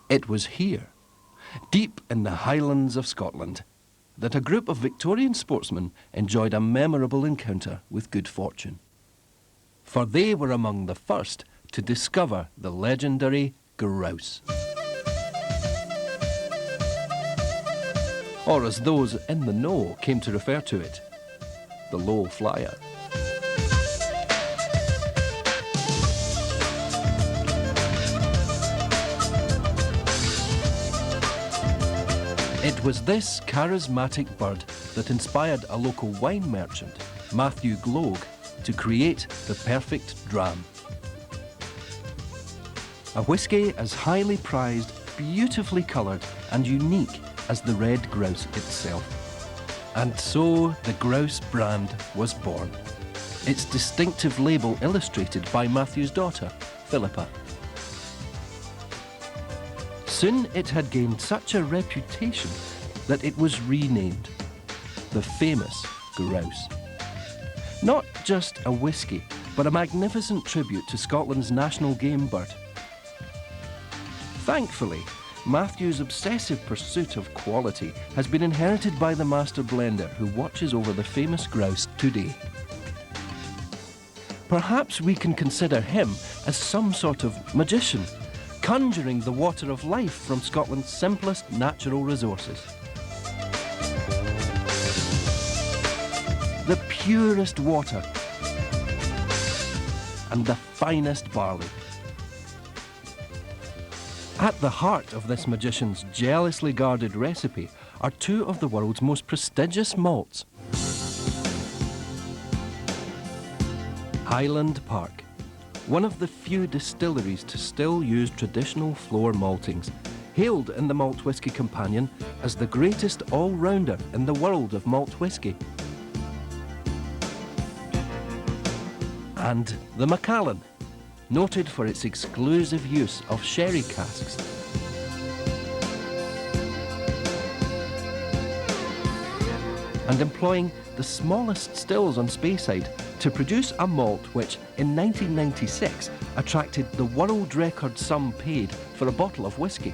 It was here, deep in the Highlands of Scotland, that a group of Victorian sportsmen enjoyed a memorable encounter with good fortune. For they were among the first to discover the legendary grouse. Or as those in the know came to refer to it, the low flyer. It was this charismatic bird that inspired a local wine merchant, Matthew Gloag, to create the perfect dram. A whisky as highly prized, beautifully coloured and unique as the red grouse itself. And so the Grouse brand was born, its distinctive label illustrated by Matthew's daughter, Philippa. Soon it had gained such a reputation that it was renamed the famous Grouse. Not just a whisky, but a magnificent tribute to Scotland's national game bird. Thankfully, Matthew's obsessive pursuit of quality has been inherited by the master blender who watches over the famous grouse today. Perhaps we can consider him as some sort of magician, conjuring the water of life from Scotland's simplest natural resources. The purest water and the finest barley. At the heart of this magician's jealously guarded recipe are two of the world's most prestigious malts. Highland Park, one of the few distilleries to still use traditional floor maltings, hailed in the Malt Whisky Companion as the greatest all-rounder in the world of malt whisky. And the Macallan, noted for its exclusive use of sherry casks. And employing the smallest stills on Speyside to produce a malt which, in 1996, attracted the world record sum paid for a bottle of whisky.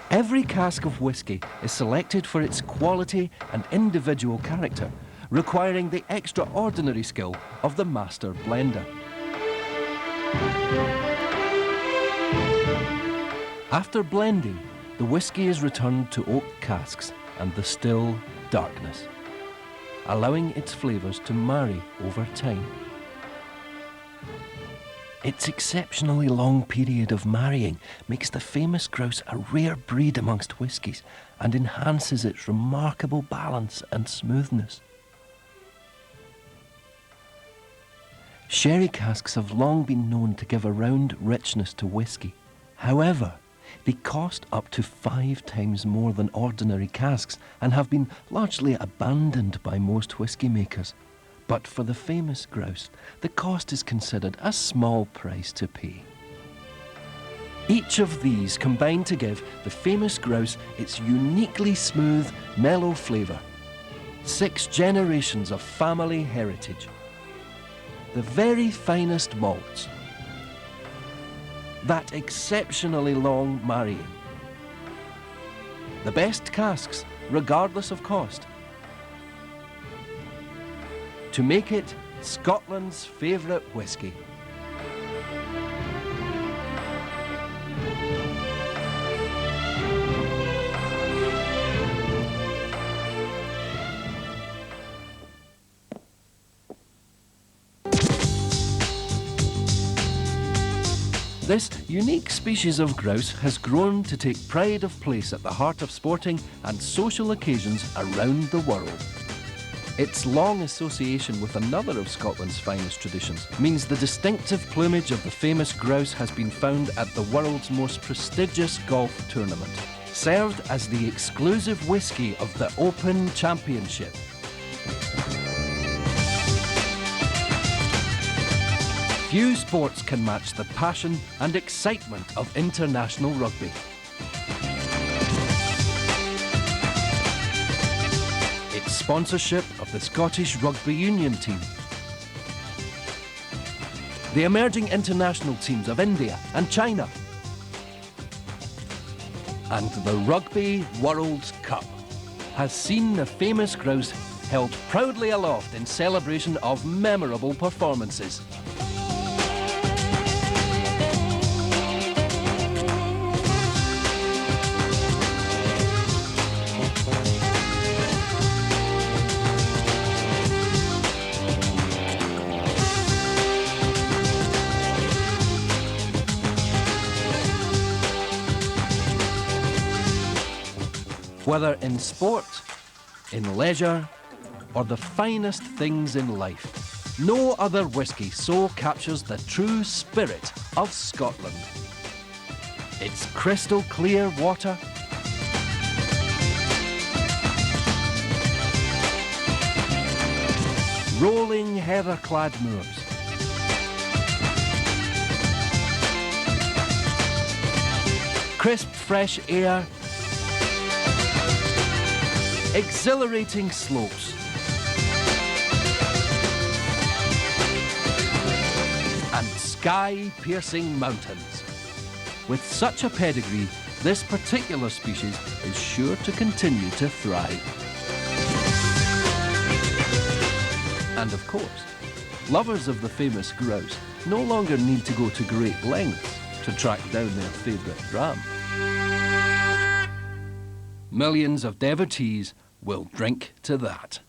Every cask of whisky is selected for its quality and individual character, requiring the extraordinary skill of the master blender. After blending, the whisky is returned to oak casks and the still darkness, allowing its flavours to marry over time. Its exceptionally long period of marrying makes the famous grouse a rare breed amongst whiskies and enhances its remarkable balance and smoothness. Sherry casks have long been known to give a round richness to whisky. However, they cost up to 5 times more than ordinary casks and have been largely abandoned by most whisky makers. But for the famous grouse, the cost is considered a small price to pay. Each of these combine to give the famous grouse its uniquely smooth, mellow flavour. 6 generations of family heritage. The very finest malts. That exceptionally long marrying. The best casks, regardless of cost. To make it Scotland's favourite whisky. This unique species of grouse has grown to take pride of place at the heart of sporting and social occasions around the world. Its long association with another of Scotland's finest traditions means the distinctive plumage of the famous grouse has been found at the world's most prestigious golf tournament, served as the exclusive whisky of the Open Championship. Few sports can match the passion and excitement of international rugby. sponsorship of the Scottish Rugby Union team, the emerging international teams of India and China, and the Rugby World Cup has seen the famous grouse held proudly aloft in celebration of memorable performances. Whether in sport, in leisure, or the finest things in life, no other whisky so captures the true spirit of Scotland. Its crystal clear water, rolling heather-clad moors, crisp fresh air, exhilarating slopes, and sky-piercing mountains. With such a pedigree, this particular species is sure to continue to thrive. And of course, lovers of the famous grouse no longer need to go to great lengths to track down their favourite dram. Millions of devotees will drink to that.